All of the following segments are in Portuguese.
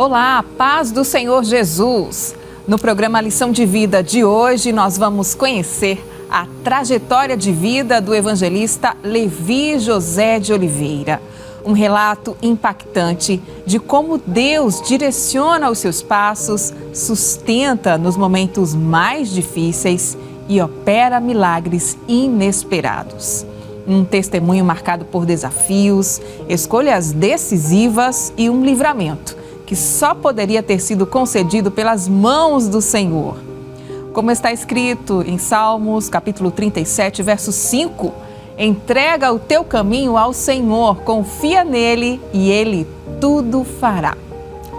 Olá, paz do Senhor Jesus! No programa Lição de Vida de hoje, nós vamos conhecer a trajetória de vida do evangelista Levi José de Oliveira. Um relato impactante de como Deus direciona os seus passos, sustenta nos momentos mais difíceis e opera milagres inesperados. Um testemunho marcado por desafios, escolhas decisivas e um livramento que só poderia ter sido concedido pelas mãos do Senhor. Como está escrito em Salmos, capítulo 37, verso 5, entrega o teu caminho ao Senhor, confia nele e ele tudo fará.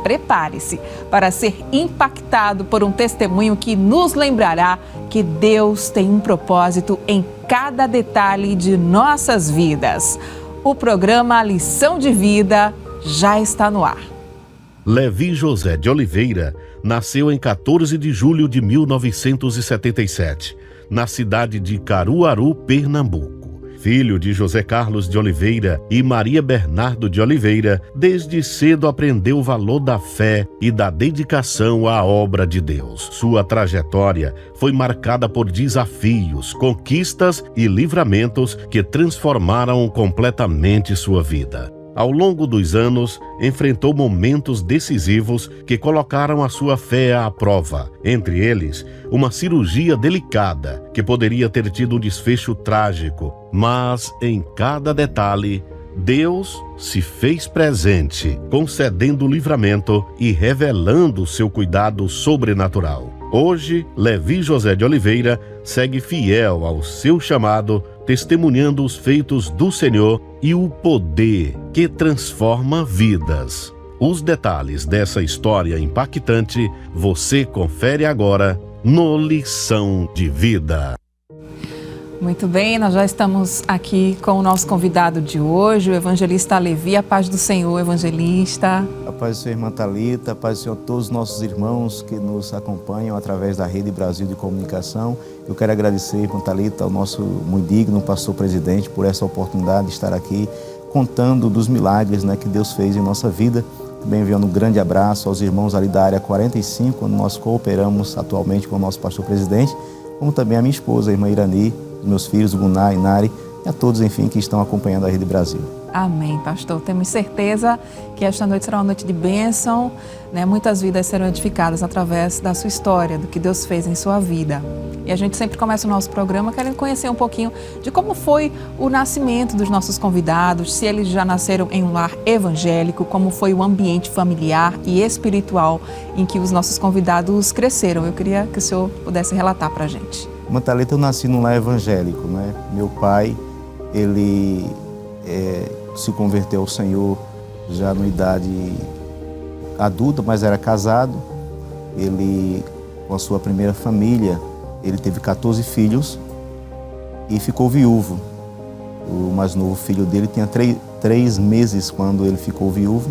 Prepare-se para ser impactado por um testemunho que nos lembrará que Deus tem um propósito em cada detalhe de nossas vidas. O programa Lição de Vida já está no ar. Levi José de Oliveira nasceu em 14 de julho de 1977, na cidade de Caruaru, Pernambuco. Filho de José Carlos de Oliveira e Maria Bernardo de Oliveira, desde cedo aprendeu o valor da fé e da dedicação à obra de Deus. Sua trajetória foi marcada por desafios, conquistas e livramentos que transformaram completamente sua vida. Ao longo dos anos, enfrentou momentos decisivos que colocaram a sua fé à prova. Entre eles, uma cirurgia delicada que poderia ter tido um desfecho trágico, mas em cada detalhe, Deus se fez presente, concedendo livramento e revelando seu cuidado sobrenatural. Hoje, Levi José de Oliveira segue fiel ao seu chamado, testemunhando os feitos do Senhor e o poder que transforma vidas. Os detalhes dessa história impactante você confere agora no Lição de Vida. Muito bem, nós já estamos aqui com o nosso convidado de hoje, o evangelista Levi. A paz do Senhor, evangelista. A paz do Senhor, irmã Thalita, a paz do Senhor a todos os nossos irmãos que nos acompanham através da Rede Brasil de Comunicação. Eu quero agradecer, irmã Thalita, ao nosso muito digno pastor presidente por essa oportunidade de estar aqui contando dos milagres, que Deus fez em nossa vida. Também enviando um grande abraço aos irmãos ali da área 45, onde nós cooperamos atualmente com o nosso pastor presidente, como também a minha esposa, a irmã Irani, os meus filhos, o Gunnar e Nari, e a todos, enfim, que estão acompanhando a Rede Brasil. Amém, pastor. Temos certeza que esta noite será uma noite de bênção, Muitas vidas serão edificadas através da sua história, do que Deus fez em sua vida. E a gente sempre começa o nosso programa querendo conhecer um pouquinho de como foi o nascimento dos nossos convidados, se eles já nasceram em um lar evangélico, como foi o ambiente familiar e espiritual em que os nossos convidados cresceram. Eu queria que o senhor pudesse relatar para a gente. Irmã Thalita, eu nasci num lar evangélico, Meu pai, ele se converteu ao Senhor já na idade adulta, mas era casado. Ele, com a sua primeira família, ele teve 14 filhos e ficou viúvo. O mais novo filho dele tinha 3 meses quando ele ficou viúvo.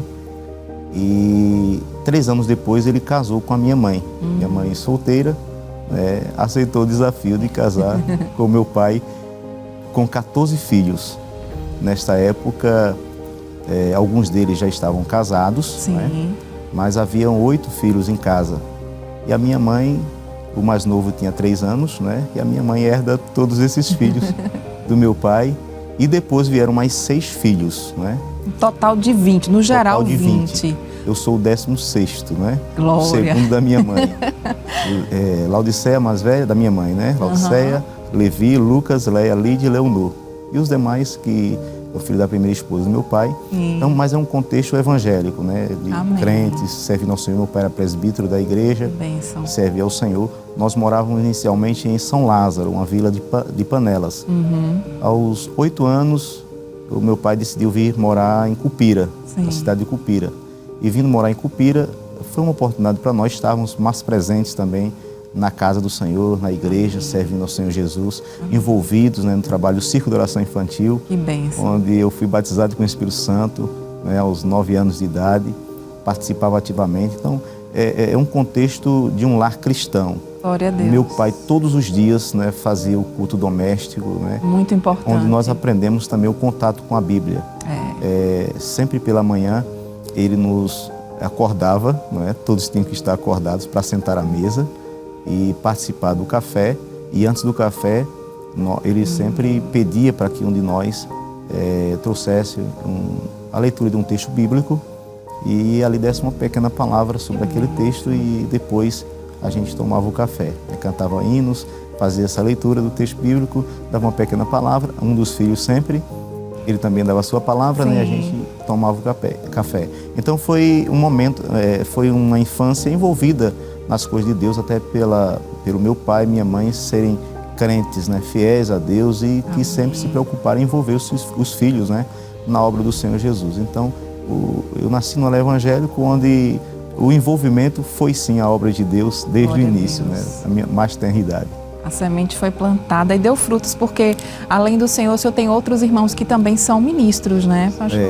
E 3 anos depois ele casou com a minha mãe. Minha mãe solteira, aceitou o desafio de casar com meu pai com 14 filhos. Nesta época, alguns deles já estavam casados, mas haviam 8 filhos em casa. E a minha mãe, o mais novo tinha 3 anos, e a minha mãe herda todos esses filhos do meu pai. E depois vieram mais 6 filhos, Um total de 20, no geral total de 20. Eu sou o 16º, Glória. O segundo da minha mãe. Laodiceia, mais velha, da minha mãe, Laodiceia, Levi, Lucas, Leia, Lídia e Leonor. E os demais que é o filho da primeira esposa do meu pai. Então, mas é um contexto evangélico, de crentes, serve ao Senhor. Meu pai era presbítero da igreja, serve ao Senhor. Nós morávamos inicialmente em São Lázaro, uma vila de Panelas. Aos 8 anos, o meu pai decidiu vir morar em Cupira, na cidade de Cupira. E vindo morar em Cupira, foi uma oportunidade para nós estarmos mais presentes também na casa do Senhor, na igreja, servindo ao Senhor Jesus, envolvidos no trabalho do Círculo de Oração Infantil, onde eu fui batizado com o Espírito Santo, aos 9 anos de idade, participava ativamente. Então, é um contexto de um lar cristão. Glória a Deus. Meu pai, todos os dias, fazia o culto doméstico, Muito importante. onde nós aprendemos também o contato com a Bíblia. Sempre pela manhã, ele nos acordava, não é? Todos tinham que estar acordados para sentar à mesa e participar do café. E antes do café, ele sempre pedia para que um de nós trouxesse a leitura de um texto bíblico e ali desse uma pequena palavra sobre aquele texto e depois a gente tomava o café, cantava hinos, fazia essa leitura do texto bíblico, dava uma pequena palavra, um dos filhos sempre, ele também dava a sua palavra, né, e a gente tomava o café. Então foi um momento, foi uma infância envolvida nas coisas de Deus, até pelo meu pai e minha mãe serem crentes, né, fiéis a Deus e que sempre se preocuparam em envolver os filhos, né, na obra do Senhor Jesus. Então, eu nasci no lar evangélico, onde o envolvimento foi sim a obra de Deus desde o início, né, a minha mais tenra idade. A semente foi plantada e deu frutos, porque além do Senhor, o senhor tem outros irmãos que também são ministros, né, pastor?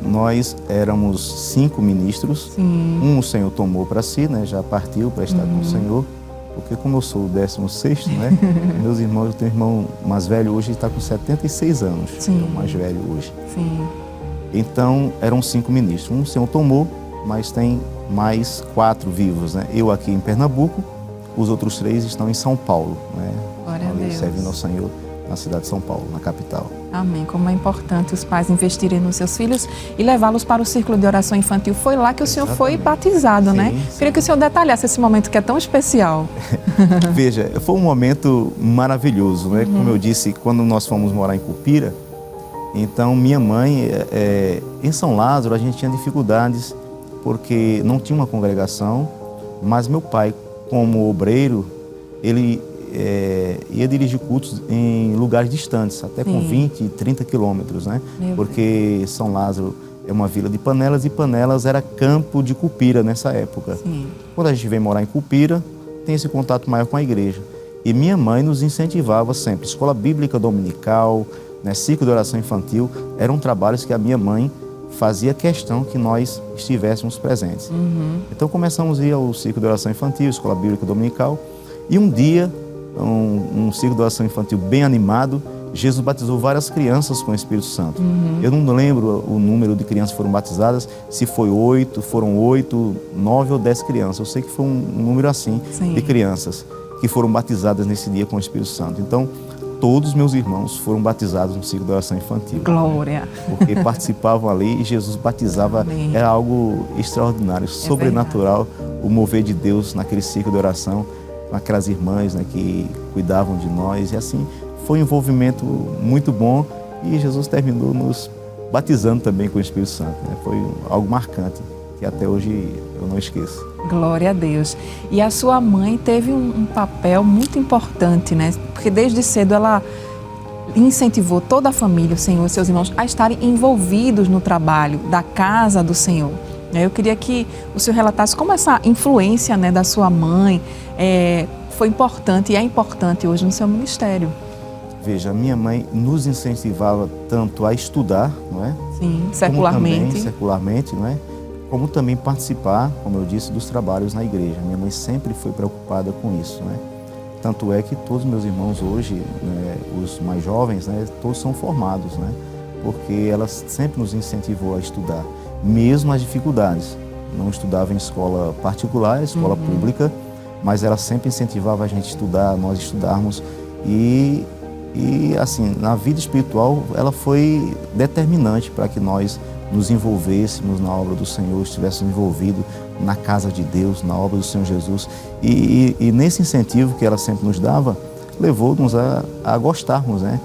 Nós éramos 5 ministros, um o Senhor tomou para si, né, já partiu para estar com o Senhor, porque como eu sou o 16º, né, meus irmãos, eu tenho um irmão mais velho hoje, está com 76 anos, é o mais velho hoje. Sim. Então, eram 5 ministros, um o Senhor tomou, mas tem mais 4 vivos, né, eu aqui em Pernambuco, os outros 3 estão em São Paulo, né, Glória a Deus. Servindo ao Senhor na cidade de São Paulo, na capital. Amém. Como é importante os pais investirem nos seus filhos e levá-los para o círculo de oração infantil. Foi lá que o senhor foi batizado, né? Queria que o senhor detalhasse esse momento que é tão especial. Veja, foi um momento maravilhoso, né? Como eu disse, quando nós fomos morar em Cupira, então minha mãe, em São Lázaro, a gente tinha dificuldades porque não tinha uma congregação, mas meu pai, como obreiro, ele ia dirigir cultos em lugares distantes, até com 20, 30 quilômetros, né? Porque São Lázaro é uma vila de Panelas e Panelas era campo de Cupira nessa época. Quando a gente vem morar em Cupira, tem esse contato maior com a igreja. E minha mãe nos incentivava sempre. Escola Bíblica Dominical, né, ciclo de oração infantil, eram trabalhos que a minha mãe fazia questão que nós estivéssemos presentes. Então começamos a ir ao ciclo de oração infantil, Escola Bíblica Dominical, e um dia, um ciclo de oração infantil bem animado, Jesus batizou várias crianças com o Espírito Santo. Eu não lembro o número de crianças que foram batizadas, se foram 8, 9 ou 10 crianças. Eu sei que foi um número assim de crianças que foram batizadas nesse dia com o Espírito Santo. Então, todos os meus irmãos foram batizados no ciclo de oração infantil. Glória! Porque participavam ali e Jesus batizava. Era algo extraordinário, sobrenatural, o mover de Deus naquele ciclo de oração, com aquelas irmãs, né, que cuidavam de nós. E assim, foi um envolvimento muito bom e Jesus terminou nos batizando também com o Espírito Santo, né? Foi algo marcante que até hoje eu não esqueço. Glória a Deus. E a sua mãe teve um papel muito importante, né? Porque desde cedo ela incentivou toda a família, o Senhor e seus irmãos, a estarem envolvidos no trabalho da casa do Senhor. Eu queria que o senhor relatasse como essa influência, né, da sua mãe foi importante e é importante hoje no seu ministério. Veja, a minha mãe nos incentivava tanto a estudar, não é? Sim, secularmente. Como também, secularmente, não é? Como também participar, como eu disse, dos trabalhos na igreja. Minha mãe sempre foi preocupada com isso, né? Tanto é que todos meus irmãos hoje, né, os mais jovens, né, todos são formados, né? Porque ela sempre nos incentivou a estudar, mesmo as dificuldades. Não estudava em escola particular, escola pública, mas ela sempre incentivava a gente a estudar, nós estudarmos. E assim, na vida espiritual, ela foi determinante para que nós nos envolvêssemos na obra do Senhor, estivéssemos envolvidos na casa de Deus, na obra do Senhor Jesus. E nesse incentivo que ela sempre nos dava, levou-nos a gostarmos, né?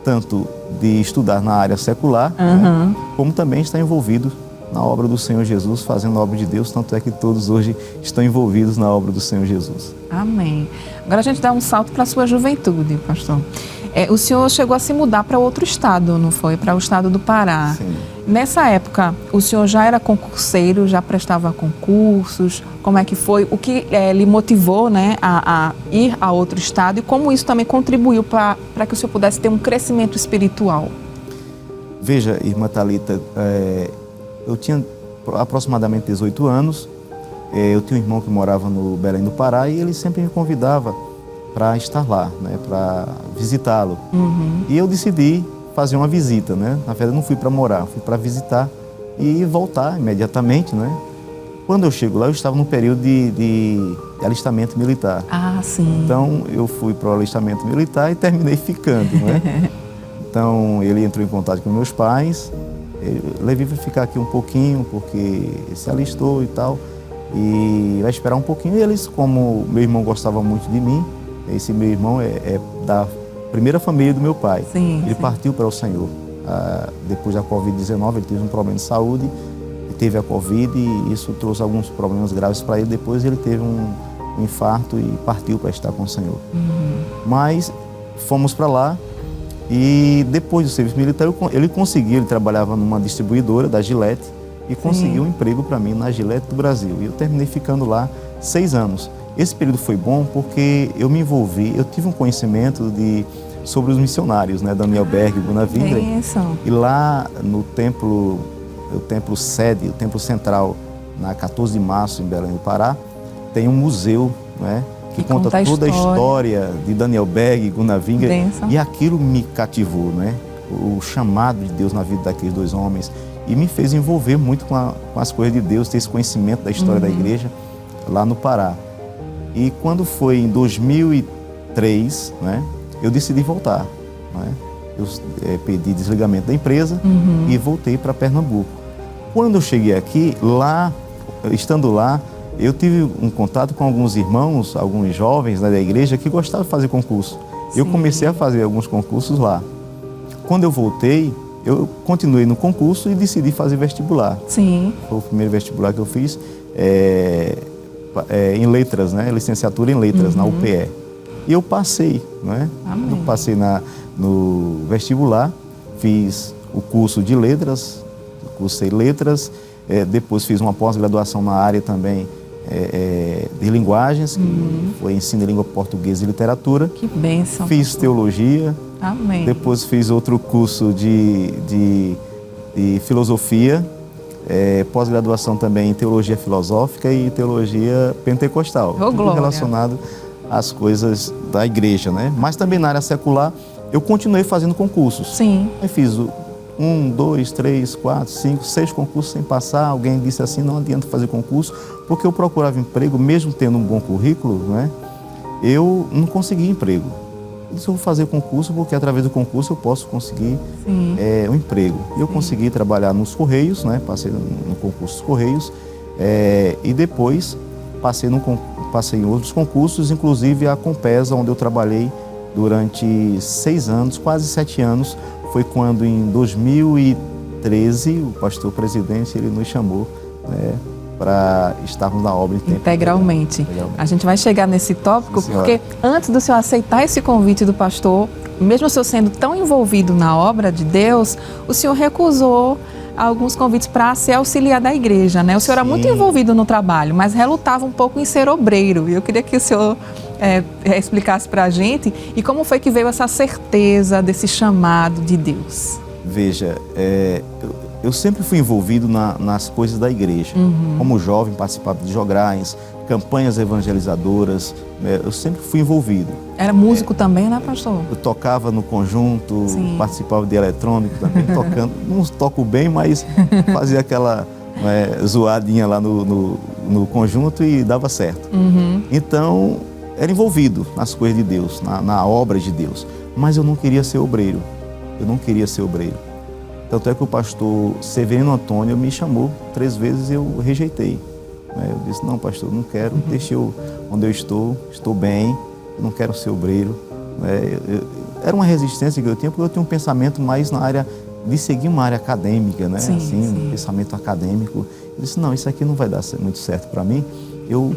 Tanto de estudar na área secular, né? Como também estar envolvido na obra do Senhor Jesus, fazendo a obra de Deus, tanto é que todos hoje estão envolvidos na obra do Senhor Jesus. Amém. Agora a gente dá um salto para a sua juventude, pastor. O senhor chegou a se mudar para outro estado, não foi? Para o estado do Pará. Sim. Nessa época, o senhor já era concurseiro, já prestava concursos? Como é que foi? O que lhe motivou, né, a ir a outro estado e como isso também contribuiu para que o senhor pudesse ter um crescimento espiritual? Veja, irmã Thalita, eu tinha aproximadamente 18 anos, eu tinha um irmão que morava no Belém do Pará e ele sempre me convidava para estar lá, né, para visitá-lo. E eu decidi fazer uma visita, né? Na verdade, não fui para morar, fui para visitar e voltar imediatamente, né? Quando eu chego lá, eu estava no período de alistamento militar. Ah, sim. Então, eu fui para o alistamento militar e terminei ficando, né? Então, ele entrou em contato com meus pais. Levi vai ficar aqui um pouquinho, porque se alistou e tal. E vai esperar um pouquinho. E eles, como meu irmão gostava muito de mim, esse meu irmão é da primeira família do meu pai. Sim, ele sim. partiu para o Senhor. Depois da Covid-19, ele teve um problema de saúde. Teve a Covid e isso trouxe alguns problemas graves para ele. Depois ele teve um infarto e partiu para estar com o Senhor. Mas fomos para lá e depois do serviço militar ele trabalhava numa distribuidora da Gillette e conseguiu um emprego para mim na Gillette do Brasil. E eu terminei ficando lá 6 anos. Esse período foi bom porque eu me envolvi, eu tive um conhecimento sobre os missionários, né? Daniel Berg e Gunnar Wingren. E lá no templo sede, o templo central, na 14 de março, em Belém do Pará, tem um museu, né, que conta toda a história de Daniel Berg e Gunnar Wingren. E aquilo me cativou, né? O chamado de Deus na vida daqueles dois homens e me fez envolver muito com as coisas de Deus, ter esse conhecimento da história da igreja lá no Pará. E quando foi em 2003, né, eu decidi voltar, né? Eu pedi desligamento da empresa e voltei para Pernambuco. Quando eu cheguei aqui, estando lá, eu tive um contato com alguns irmãos, alguns jovens, né, da igreja que gostavam de fazer concurso. Eu comecei a fazer alguns concursos lá. Quando eu voltei, eu continuei no concurso e decidi fazer vestibular. Sim. Foi o primeiro vestibular que eu fiz em letras, né, licenciatura em letras, na UPE. E eu passei, né? Eu passei no vestibular, fiz o curso de letras, cursei letras, depois fiz uma pós-graduação na área também de linguagens, que foi ensino de língua portuguesa e literatura. Que bênção. Fiz teologia. Amém. Depois fiz outro curso de filosofia, pós-graduação também em teologia filosófica e teologia pentecostal. Tudo relacionado às coisas da igreja, né? Mas também na área secular, eu continuei fazendo concursos. Sim. Aí fiz 1, 2, 3, 4, 5, 6 concursos sem passar. Alguém disse assim, não adianta fazer concurso, porque eu procurava emprego, mesmo tendo um bom currículo, né? Eu não conseguia emprego. Eu disse, eu vou fazer concurso, porque através do concurso eu posso conseguir um emprego. E eu consegui trabalhar nos Correios, né? Passei no concurso dos Correios, e depois passei em outros concursos, inclusive a Compesa, onde eu trabalhei durante 6 anos, quase 7 anos. Foi quando, em 2013, o pastor presidente ele nos chamou, né, para estarmos na obra integralmente. A gente vai chegar nesse tópico, porque antes do senhor aceitar esse convite do pastor, mesmo o senhor sendo tão envolvido na obra de Deus, o senhor recusou alguns convites para ser auxiliar da igreja, né? O senhor era muito envolvido no trabalho, mas relutava um pouco em ser obreiro. E eu queria que o senhor explicasse para a gente e como foi que veio essa certeza desse chamado de Deus. Veja, eu sempre fui envolvido nas coisas da igreja. Como jovem, participava de jograis, campanhas evangelizadoras, eu sempre fui envolvido. Era músico também, né, pastor? Eu tocava no conjunto, participava de eletrônico também, tocando. Não toco bem, mas fazia aquela zoadinha lá no conjunto e dava certo. Então, era envolvido nas coisas de Deus, na obra de Deus. Mas eu não queria ser obreiro. Eu não queria ser obreiro. Tanto é que o pastor Severino Antônio me chamou 3 vezes e eu rejeitei. Eu disse, não, pastor, não quero, deixa eu onde eu estou bem, eu não quero ser obreiro. Era uma resistência que eu tinha, porque eu tinha um pensamento mais na área de seguir uma área acadêmica, né? Um pensamento acadêmico. Eu disse, não, isso aqui não vai dar muito certo para mim, eu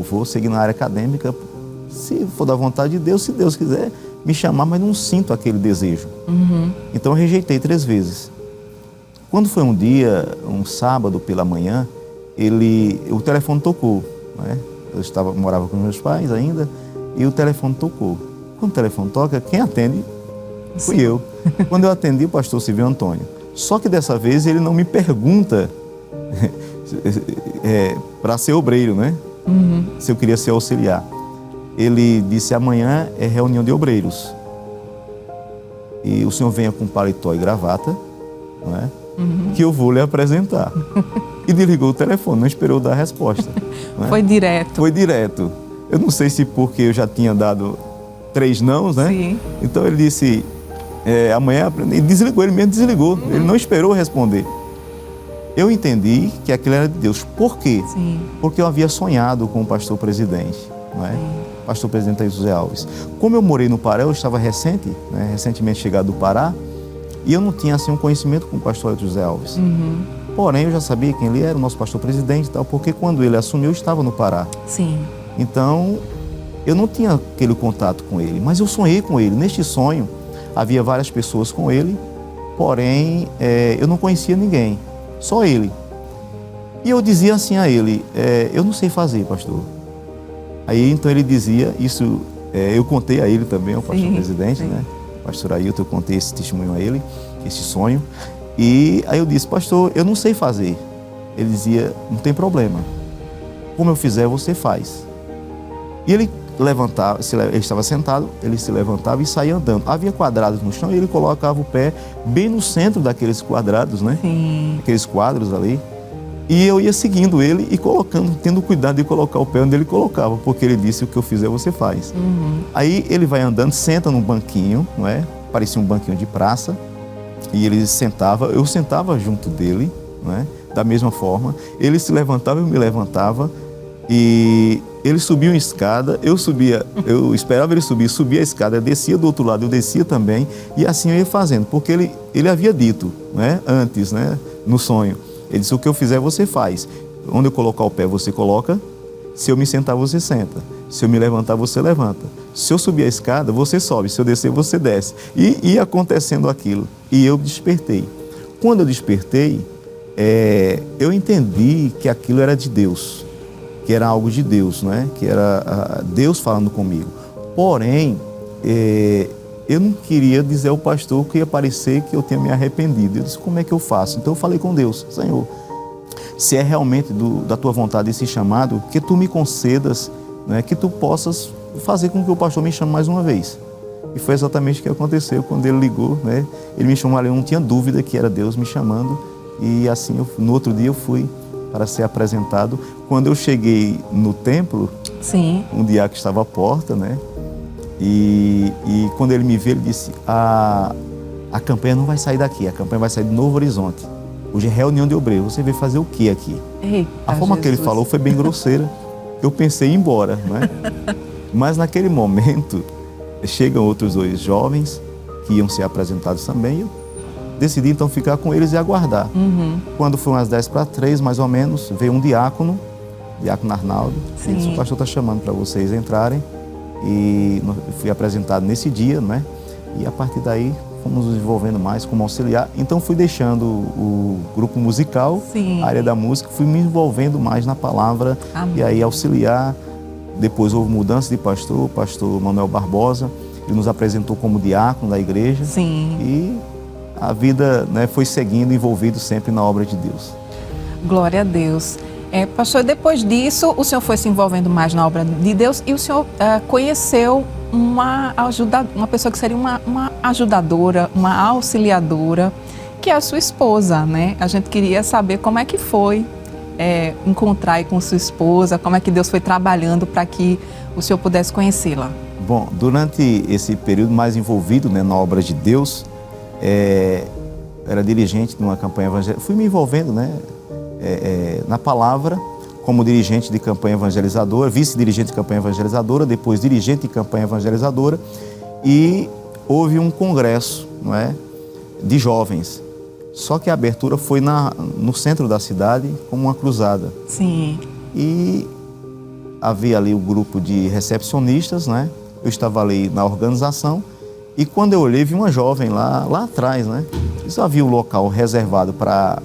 vou seguir na área acadêmica, se for da vontade de Deus, se Deus quiser me chamar, mas não sinto aquele desejo. Então eu rejeitei 3 vezes. Quando foi um dia, um sábado pela manhã, o telefone tocou, né? Eu morava com meus pais ainda, e o telefone tocou. Quando o telefone toca, quem atende fui eu. Quando eu atendi, o pastor Silvio Antônio. Só que dessa vez ele não me pergunta para ser obreiro, né? Se eu queria ser auxiliar. Ele disse, amanhã é reunião de obreiros. E o senhor venha com paletó e gravata, não é? que eu vou lhe apresentar. E desligou o telefone, não esperou dar a resposta. Né? Foi direto. Foi direto. Eu não sei se porque eu já tinha dado 3 nãos, né? Sim. Então ele disse, amanhã, ele desligou, ele mesmo desligou, ele não esperou responder. Eu entendi que aquilo era de Deus. Por quê? Sim. Porque eu havia sonhado com o pastor presidente, não é? Pastor presidente José Alves. Como eu morei no Pará, eu estava recentemente chegado do Pará, e eu não tinha assim um conhecimento com o pastor José Alves. Porém, eu já sabia quem ele era, o nosso pastor presidente e tal, porque quando ele assumiu, eu estava no Pará. Sim. Então, eu não tinha aquele contato com ele, mas eu sonhei com ele. Neste sonho, havia várias pessoas com ele, porém, eu não conhecia ninguém, só ele. E eu dizia assim a ele, eu não sei fazer, pastor. Aí, então, ele dizia, isso, eu contei a ele também, ao pastor presidente, né? Pastor Ailton, eu contei esse testemunho a ele, esse sonho. E aí eu disse, pastor, eu não sei fazer. Ele dizia, não tem problema. Como eu fizer, você faz. E ele levantava, ele estava sentado, ele se levantava e saía andando. Havia quadrados no chão e ele colocava o pé bem no centro daqueles quadrados, né? Sim. Aqueles quadros ali. E eu ia seguindo ele e colocando, tendo cuidado de colocar o pé onde ele colocava, porque ele disse, o que eu fizer, você faz. Aí ele vai andando, senta num banquinho, não é? Parecia um banquinho de praça. E ele sentava, eu sentava junto dele, não é? Da mesma forma. Ele se levantava, eu me levantava. E ele subia uma escada, eu esperava ele subir, subia a escada, descia do outro lado, eu descia também. E assim eu ia fazendo, porque ele havia dito, né? Antes, né? No sonho. Ele disse, o que eu fizer, você faz. Onde eu colocar o pé, você coloca. Se eu me sentar, você senta. Se eu me levantar, você levanta. Se eu subir a escada, você sobe. Se eu descer, você desce. E ia acontecendo aquilo. E eu despertei. Quando eu despertei, eu entendi que aquilo era de Deus. Que era algo de Deus, não é? Que era Deus falando comigo. Porém, eu não queria dizer ao pastor que ia parecer que eu tinha me arrependido. Eu disse, como é que eu faço? Então eu falei com Deus, Senhor, se é realmente da tua vontade esse chamado, que tu me concedas, né, que tu possas fazer com que o pastor me chame mais uma vez. E foi exatamente o que aconteceu quando ele ligou, né? Ele me chamou ali, eu não tinha dúvida que era Deus me chamando. E assim, no outro dia eu fui para ser apresentado. Quando eu cheguei no templo, Sim. um diácono estava à porta, né? E quando ele me viu, ele disse, a campanha não vai sair daqui, a campanha vai sair de Novo Horizonte. Hoje é reunião de obreiros, você veio fazer o que aqui? Eita, a forma que ele falou foi bem grosseira. Eu pensei em ir embora, não é? Mas naquele momento, chegam outros 2 jovens que iam ser apresentados também. Eu decidi então ficar com eles e aguardar. Quando foi umas 2:50, mais ou menos, veio um diácono Arnaldo. Ele disse, o pastor está chamando para vocês entrarem. E eu fui apresentado nesse dia, né? E a partir daí fomos nos envolvendo mais como auxiliar. Então fui deixando o grupo musical, a área da música, fui me envolvendo mais na palavra. Amém. E aí auxiliar. Depois houve mudança de pastor, o pastor Manuel Barbosa, ele nos apresentou como diácono da igreja. Sim. E a vida, né, foi seguindo, envolvido sempre na obra de Deus. Glória a Deus. Pastor, depois disso, o senhor foi se envolvendo mais na obra de Deus e o senhor conheceu uma pessoa que seria uma ajudadora, uma auxiliadora, que é a sua esposa, né? A gente queria saber como é que foi encontrar aí com sua esposa, como é que Deus foi trabalhando para que o senhor pudesse conhecê-la. Bom, durante esse período mais envolvido, né, na obra de Deus, era dirigente de uma campanha evangélica, fui me envolvendo, né? Na palavra, como dirigente de campanha evangelizadora, vice-dirigente de campanha evangelizadora, depois dirigente de campanha evangelizadora, e houve um congresso, não é, de jovens. Só que a abertura foi no centro da cidade, como uma cruzada. Sim. E havia ali o grupo de recepcionistas, né? Eu estava ali na organização, e quando eu olhei, vi uma jovem lá atrás, né? Isso havia um local reservado para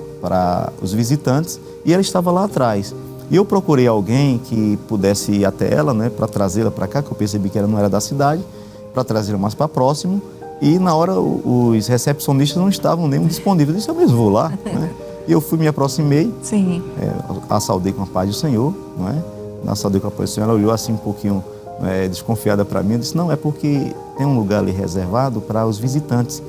os visitantes, e ela estava lá atrás. E eu procurei alguém que pudesse ir até ela, né, para trazê-la para cá, que eu percebi que ela não era da cidade, para trazê-la mais para próximo. E na hora os recepcionistas não estavam nem disponíveis. Eu disse, eu mesmo vou lá, né? E eu fui, me aproximei, a saudei com a paz do Senhor, não é? Na saudei com a paz do Senhor, ela olhou assim um pouquinho desconfiada para mim. Eu disse, não, é porque tem um lugar ali reservado para os visitantes.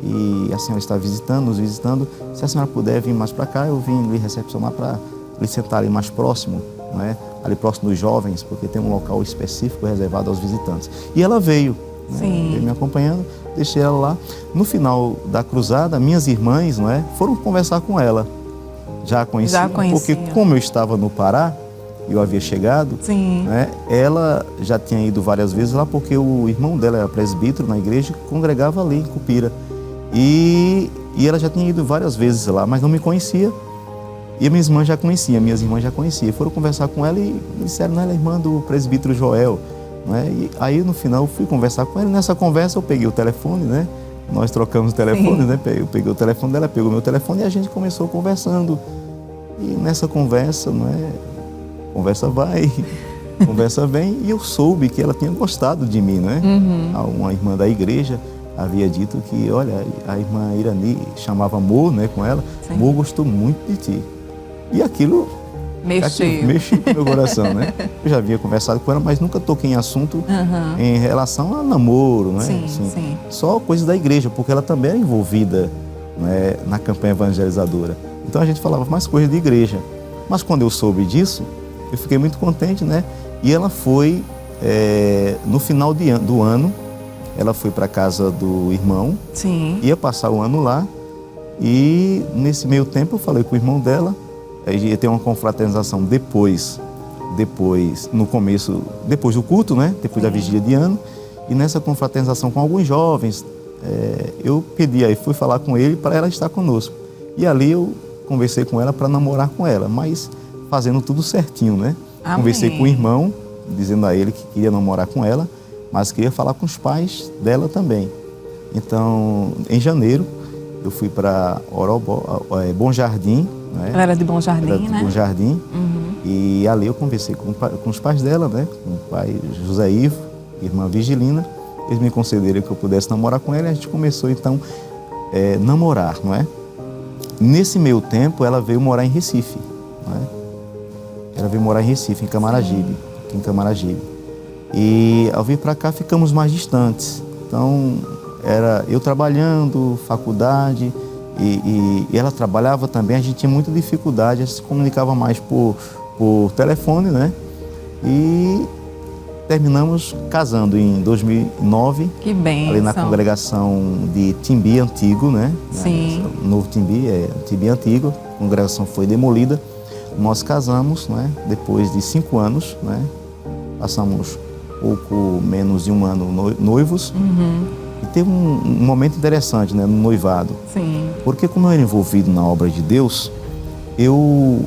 e a senhora está visitando, nos visitando. Se a senhora puder vir mais para cá, eu vim lhe recepcionar para lhe sentar ali mais próximo, não é? Ali próximo dos jovens, porque tem um local específico reservado aos visitantes. E ela veio, né? Veio me acompanhando, deixei ela lá. No final da cruzada, minhas irmãs, não é, foram conversar com ela. Já conhecia, porque como eu estava no Pará, eu havia chegado, né, ela já tinha ido várias vezes lá, porque o irmão dela era presbítero na igreja e congregava ali em Cupira. E ela já tinha ido várias vezes lá, mas não me conhecia. E minhas irmãs já conheciam. Foram conversar com ela e disseram, ela é irmã do presbítero Joel. Né? E aí no final eu fui conversar com ela. Nessa conversa eu peguei o telefone, né? Nós trocamos o telefone, né? Eu peguei o telefone dela, pegou meu telefone e a gente começou conversando. E nessa conversa, não é? Conversa vai, conversa vem, e eu soube que ela tinha gostado de mim, né? Uma irmã da igreja havia dito que, olha, a irmã Irani chamava Mo, né, com ela, Mo gostou muito de ti. E aquilo mexeu com o meu coração, né? Eu já havia conversado com ela, mas nunca toquei em assunto em relação a namoro, né? Assim, só coisas da igreja, porque ela também era envolvida, né, na campanha evangelizadora. Então a gente falava mais coisas de igreja. Mas quando eu soube disso, eu fiquei muito contente, né? E ela foi, no final do ano, ela foi para a casa do irmão, ia passar o ano lá, e nesse meio tempo eu falei com o irmão dela, ia ter uma confraternização depois no começo, depois do culto, né? Depois da vigília de ano, e nessa confraternização com alguns jovens, eu pedi aí, fui falar com ele para ela estar conosco. E ali eu conversei com ela para namorar com ela, mas fazendo tudo certinho, né? Amém. Conversei com o irmão, dizendo a ele que queria namorar com ela, mas queria falar com os pais dela também. Então, em janeiro, eu fui para Bom Jardim. Né? Ela era de Bom Jardim, né? Bom Jardim. E ali eu conversei com os pais dela, né? Com o pai José Ivo, irmã Vigilina. Eles me concederam que eu pudesse namorar com ela e a gente começou, então, namorar, não é? Nesse meio tempo, ela veio morar em Recife, não é? Ela veio morar em Recife, em Camaragibe. E ao vir para cá, ficamos mais distantes. Então, era eu trabalhando, faculdade, e ela trabalhava também. A gente tinha muita dificuldade, a gente se comunicava mais por telefone, né? E terminamos casando em 2009. Que bem. Ali na congregação de Timbi Antigo, né? Sim. Novo Timbi, Timbi Antigo. A congregação foi demolida. Nós casamos, né? Depois de 5 anos, né? Passamos pouco menos de um ano noivos. E teve um momento interessante, né? No noivado. Sim. Porque como eu era envolvido na obra de Deus, eu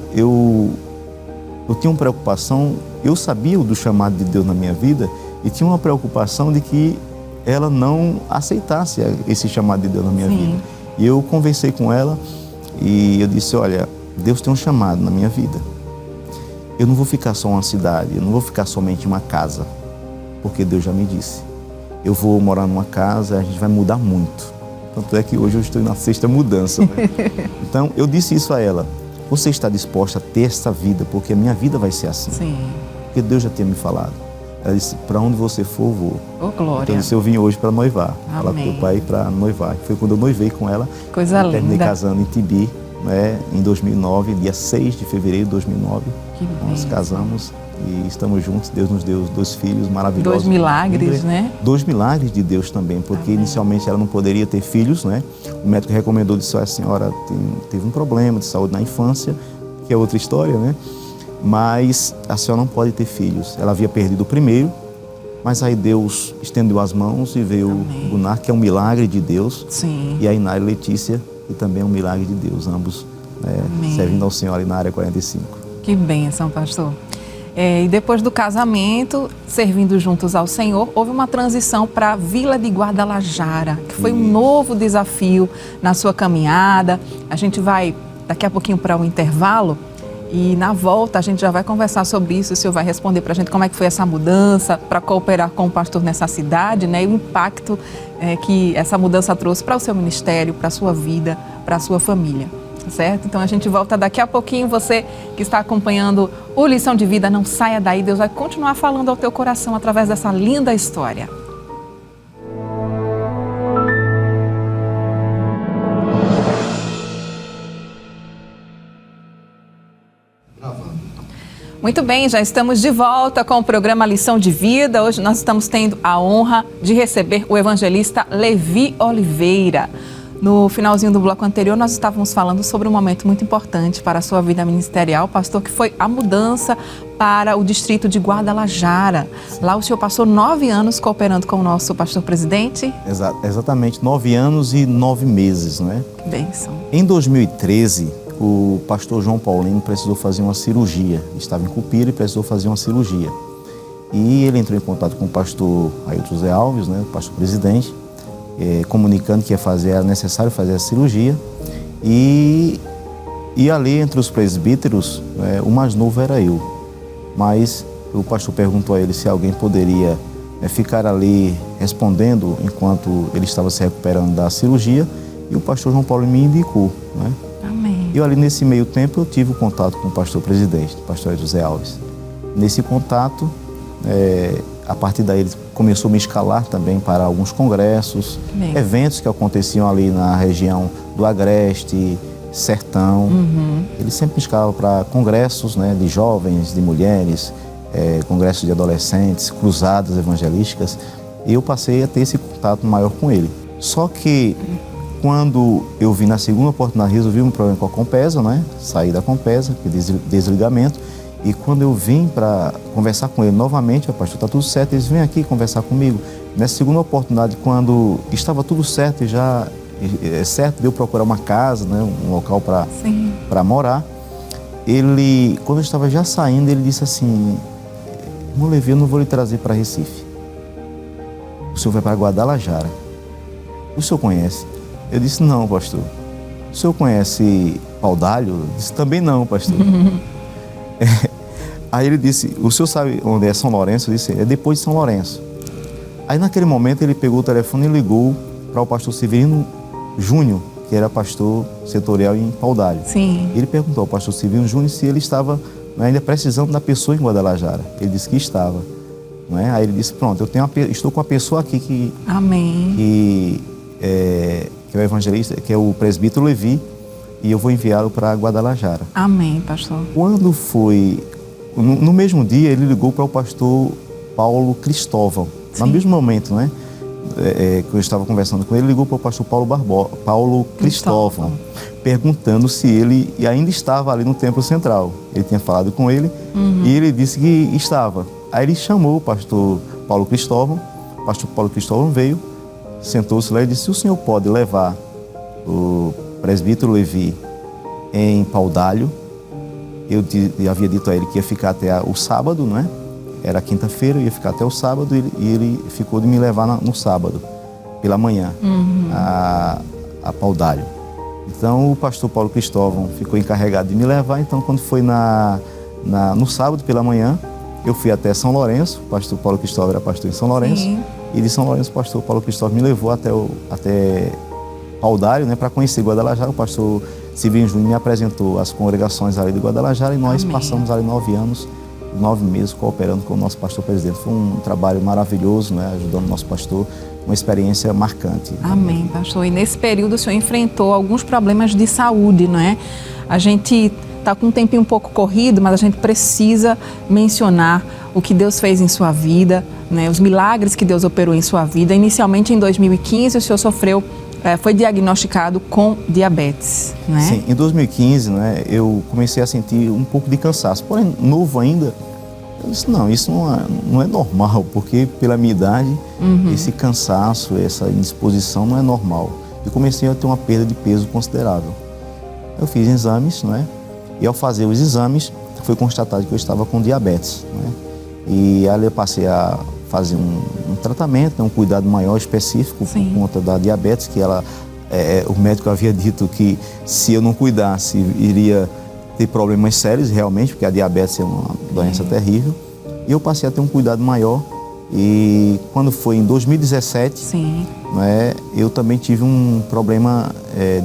tinha uma preocupação, eu sabia do chamado de Deus na minha vida e tinha uma preocupação de que ela não aceitasse esse chamado de Deus na minha vida. E eu conversei com ela e eu disse, olha, Deus tem um chamado na minha vida. Eu não vou ficar só uma cidade, eu não vou ficar somente uma casa, porque Deus já me disse. Eu vou morar numa casa, a gente vai mudar muito. Tanto é que hoje eu estou na 6ª mudança. Né? Então, eu disse isso a ela. Você está disposta a ter essa vida, porque a minha vida vai ser assim. Sim. Porque Deus já tinha me falado. Ela disse, para onde você for, eu vou. Oh, glória. Então, eu disse, eu vim hoje para noivar. Amém. Falar com o pai para noivar. Foi quando eu noivei com ela. Coisa linda. Terminei casando em Timbi, né, em 2009, dia 6 de fevereiro de 2009. Que nós casamos e estamos juntos. Deus nos deu 2 filhos maravilhosos. 2 milagres, né? 2 milagres de Deus também, porque inicialmente ela não poderia ter filhos, né? O médico recomendou, disse, a senhora teve um problema de saúde na infância, que é outra história, né? Mas a senhora não pode ter filhos. Ela havia perdido o primeiro, mas aí Deus estendeu as mãos e veio o Gunnar, que é um milagre de Deus. Sim. E a Inária e Letícia, que também é um milagre de Deus, ambos servindo ao Senhor ali na área 45. Que bênção, pastor. E depois do casamento, servindo juntos ao Senhor, houve uma transição para a Vila de Guadalajara, que foi um novo desafio na sua caminhada. A gente vai daqui a pouquinho para o intervalo e na volta a gente já vai conversar sobre isso. O senhor vai responder para a gente como é que foi essa mudança para cooperar com o pastor nessa cidade, né? E o impacto que essa mudança trouxe para o seu ministério, para a sua vida, para a sua família. Certo? Então a gente volta daqui a pouquinho. Você que está acompanhando o Lição de Vida, não saia daí. Deus vai continuar falando ao teu coração através dessa linda história. Muito bem, já estamos de volta com o programa Lição de Vida. Hoje nós estamos tendo a honra de receber o evangelista Levi Oliveira. No finalzinho do bloco anterior, nós estávamos falando sobre um momento muito importante para a sua vida ministerial, pastor, que foi a mudança para o distrito de Guadalajara. Lá o senhor passou 9 anos cooperando com o nosso pastor presidente? Exatamente, 9 anos e 9 meses, não é? Que bênção. Em 2013, o pastor João Paulino precisou fazer uma cirurgia. Estava em Cupira e precisou fazer uma cirurgia. E ele entrou em contato com o pastor Ailton Zé Alves, né, o pastor presidente, comunicando que era necessário fazer a cirurgia. E ali, entre os presbíteros, o mais novo era eu. Mas o pastor perguntou a ele se alguém poderia ficar ali respondendo enquanto ele estava se recuperando da cirurgia. E o pastor João Paulo me indicou, né? Amém. E ali nesse meio tempo eu tive o contato com o pastor presidente, o pastor José Alves. Nesse contato, a partir daí ele começou a me escalar também para alguns congressos, eventos que aconteciam ali na região do Agreste, Sertão. Ele sempre me escalava para congressos, né, de jovens, de mulheres, congressos de adolescentes, cruzadas evangelísticas. E eu passei a ter esse contato maior com ele. Só que quando eu vi na segunda oportunidade, resolvi um problema com a Compesa, né? Saí da Compesa, desligamento. E quando eu vim para conversar com ele novamente, pastor, está tudo certo, eles vêm aqui conversar comigo. Nessa segunda oportunidade, quando estava tudo certo, já certo de eu procurar uma casa, né? Um local para morar, ele, quando eu estava já saindo, ele disse assim: irmão Levi, eu não vou lhe trazer para Recife. O senhor vai para Guadalajara. O senhor conhece? Eu disse: não, pastor. O senhor conhece Paudalho? Eu disse: também não, pastor. Aí ele disse: o senhor sabe onde é São Lourenço? Eu disse: é depois de São Lourenço. Aí naquele momento ele pegou o telefone e ligou para o pastor Severino Júnior, que era pastor setorial em Paudalho. Sim. Ele perguntou ao pastor Severino Júnior se ele estava ainda precisando da pessoa em Guadalajara. Ele disse que estava. Não é? Aí ele disse: pronto, estou com uma pessoa aqui que... Amém. Que é o evangelista, que é o presbítero Levi, e eu vou enviá-lo para Guadalajara. Amém, pastor. Quando foi... No mesmo dia, ele ligou para o pastor Paulo Cristóvão. No mesmo momento, né? Que eu estava conversando com ele, ligou para o pastor Paulo Cristóvão, perguntando se ele ainda estava ali no Templo Central. Ele tinha falado com ele e ele disse que estava. Aí ele chamou o pastor Paulo Cristóvão. O pastor Paulo Cristóvão veio, sentou-se lá e disse: o senhor pode levar o presbítero Levi em Paudalho? Eu havia dito a ele que ia ficar até o sábado, não é? Era quinta-feira, eu ia ficar até o sábado, e ele ficou de me levar no sábado, pela manhã, a Paudalho. Então o pastor Paulo Cristóvão ficou encarregado de me levar. Então quando foi no sábado pela manhã, eu fui até São Lourenço. O pastor Paulo Cristóvão era pastor em São Lourenço. Sim. E de São Lourenço o pastor Paulo Cristóvão me levou até Paudalho, né, para conhecer Guadalajara. O pastor Severino Júnior me apresentou as congregações ali de Guadalajara, e nós passamos ali 9 anos, 9 meses cooperando com o nosso pastor presidente. Foi um trabalho maravilhoso, né, ajudando o nosso pastor, uma experiência marcante. Amém, pastor. E nesse período o senhor enfrentou alguns problemas de saúde, não é? A gente está com um tempinho um pouco corrido, mas a gente precisa mencionar o que Deus fez em sua vida, né? Os milagres que Deus operou em sua vida. Inicialmente em 2015 o senhor foi diagnosticado com diabetes, né? Sim, em 2015, né, eu comecei a sentir um pouco de cansaço, porém novo ainda. Eu disse: não, isso não é normal, porque pela minha idade, esse cansaço, essa indisposição não é normal. Eu comecei a ter uma perda de peso considerável. Eu fiz exames, não é? E ao fazer os exames, foi constatado que eu estava com diabetes, né? E ali eu passei a fazer um tratamento, um cuidado maior específico. Sim. Por conta da diabetes, que o médico havia dito que se eu não cuidasse, iria ter problemas sérios realmente, porque a diabetes é uma doença terrível. E eu passei a ter um cuidado maior. E quando foi em 2017, sim, né, eu também tive um problema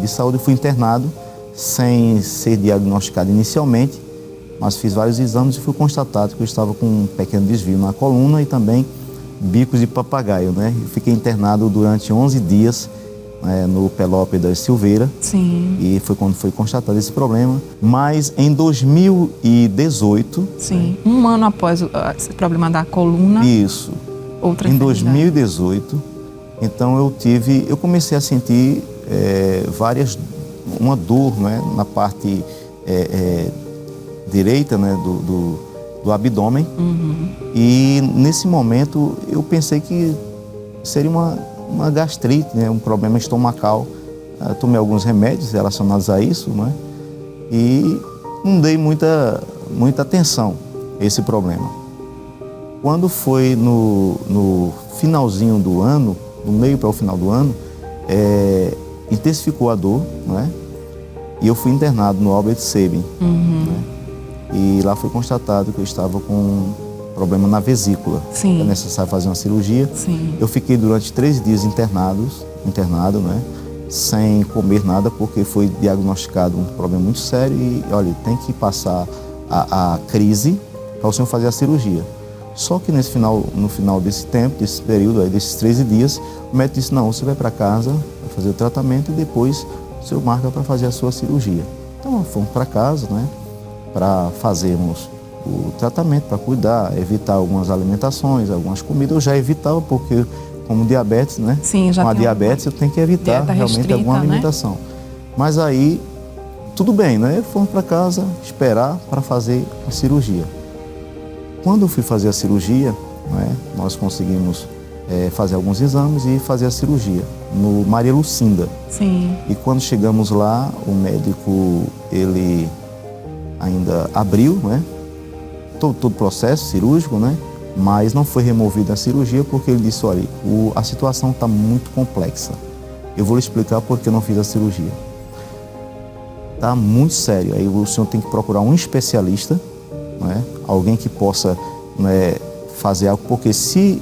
de saúde. Eu fui internado sem ser diagnosticado inicialmente, mas fiz vários exames e fui constatado que eu estava com um pequeno desvio na coluna e também bicos de papagaio, né? Eu fiquei internado durante 11 dias no Pelópidas Silveira. Sim. E foi quando foi constatado esse problema. Mas em 2018... Sim, um ano após esse problema da coluna. Isso. Outra em enfermidade. 2018, então eu comecei a sentir uma dor, né, na parte direita, né, do abdômen. Uhum. E nesse momento eu pensei que seria uma gastrite, né, um problema estomacal. Eu tomei alguns remédios relacionados a isso, né, e não dei muita atenção a esse problema. Quando foi no finalzinho do ano, no meio para o final do ano, intensificou a dor, né? E eu fui internado no Albert Sabin. Uhum. Né? E lá foi constatado que eu estava com problema na vesícula. Sim. É necessário fazer uma cirurgia. Sim. Eu fiquei durante 3 dias internado, né? Sem comer nada, porque foi diagnosticado um problema muito sério e, olha, tem que passar a crise para o senhor fazer a cirurgia. Só que no final desse tempo, desse período, aí, desses 13 dias, o médico disse, não, você vai para casa, vai fazer o tratamento e depois o senhor marca para fazer a sua cirurgia. Então, fomos para casa, né, para fazermos o tratamento, para cuidar, evitar algumas alimentações, algumas comidas. Eu já evitava, porque como diabetes, né? Sim, já com a tem diabetes eu tenho que evitar realmente restrita, alguma alimentação. Né? Mas aí, tudo bem, né? Fomos para casa esperar para fazer a cirurgia. Quando eu fui fazer a cirurgia, né, nós conseguimos fazer alguns exames e fazer a cirurgia no Maria Lucinda. Sim. E quando chegamos lá, o médico, ele ainda abriu, né, todo o processo cirúrgico, né, mas não foi removida a cirurgia porque ele disse, olha, a situação está muito complexa. Eu vou lhe explicar porque eu não fiz a cirurgia. Está muito sério, aí o senhor tem que procurar um especialista, né, alguém que possa, né, fazer algo, porque se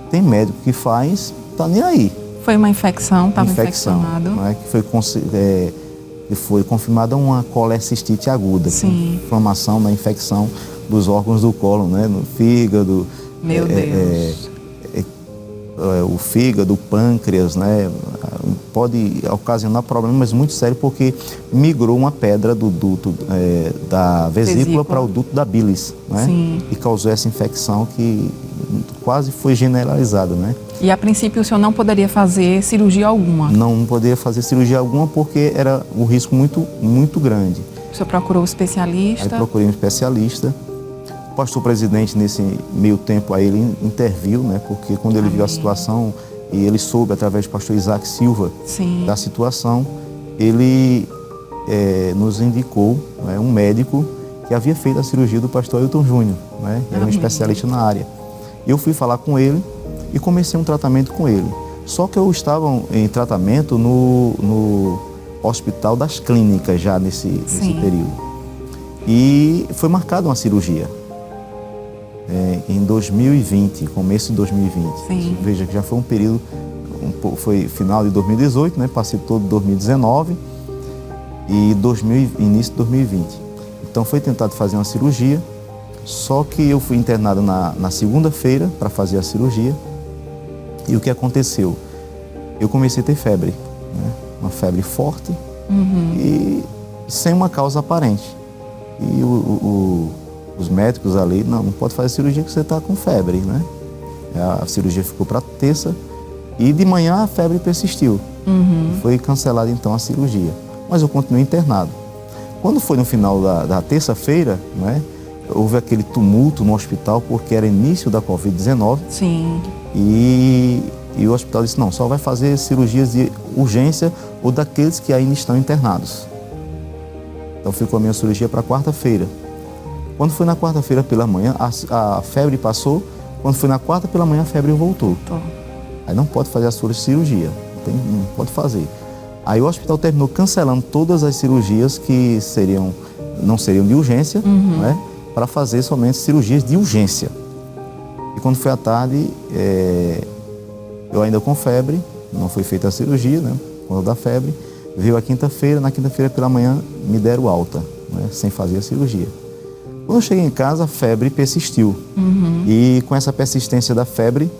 tem médico que faz, tá nem aí. Foi uma infecção, estava infeccionado. Né, que foi confirmada uma colecistite aguda, inflamação da infecção dos órgãos do cólon, né, no fígado. Meu Deus. O fígado, o pâncreas, né, pode ocasionar problemas muito sérios porque migrou uma pedra do duto da vesícula para o duto da bilis, né? Sim. E causou essa infecção que quase foi generalizada, né? E a princípio o senhor não poderia fazer cirurgia alguma? Não poderia fazer cirurgia alguma porque era um risco muito grande. O senhor procurou um especialista? Aí procurei um especialista. O pastor presidente, nesse meio tempo, aí ele interviu, né? Porque quando ele viu a situação e ele soube, através do pastor Isaac Silva, da situação, ele nos indicou, né, um médico que havia feito a cirurgia do pastor Ailton Júnior, né? Era um especialista na área. Eu fui falar com ele e comecei um tratamento com ele. Só que eu estava em tratamento no Hospital das Clínicas já nesse período. E foi marcada uma cirurgia. Em 2020, começo de 2020. Sim. Veja que já foi um período, foi final de 2018, né? Passei todo 2019 e início de 2020. Então foi tentado fazer uma cirurgia, só que eu fui internado na segunda-feira para fazer a cirurgia. E o que aconteceu? Eu comecei a ter febre, né? Uma febre forte e sem uma causa aparente. E os médicos ali, não pode fazer cirurgia porque você está com febre, né? A cirurgia ficou para terça e de manhã a febre persistiu. Foi cancelada então a cirurgia, mas eu continuei internado. Quando foi no final da terça-feira, né, houve aquele tumulto no hospital porque era início da Covid-19. Sim. E o hospital disse, não, só vai fazer cirurgias de urgência ou daqueles que ainda estão internados. Então ficou a minha cirurgia para quarta-feira. Quando foi na quarta-feira pela manhã, a febre passou. Quando foi na quarta pela manhã, a febre voltou. Aí não pode fazer a sua cirurgia, não pode fazer. Aí o hospital terminou cancelando todas as cirurgias que não seriam de urgência, né, para fazer somente cirurgias de urgência. E quando foi à tarde, eu ainda com febre, não foi feita a cirurgia, né, por causa da febre. Veio a quinta-feira, na quinta-feira pela manhã me deram alta, né, sem fazer a cirurgia. Quando eu cheguei em casa, a febre persistiu. E com essa persistência da febre,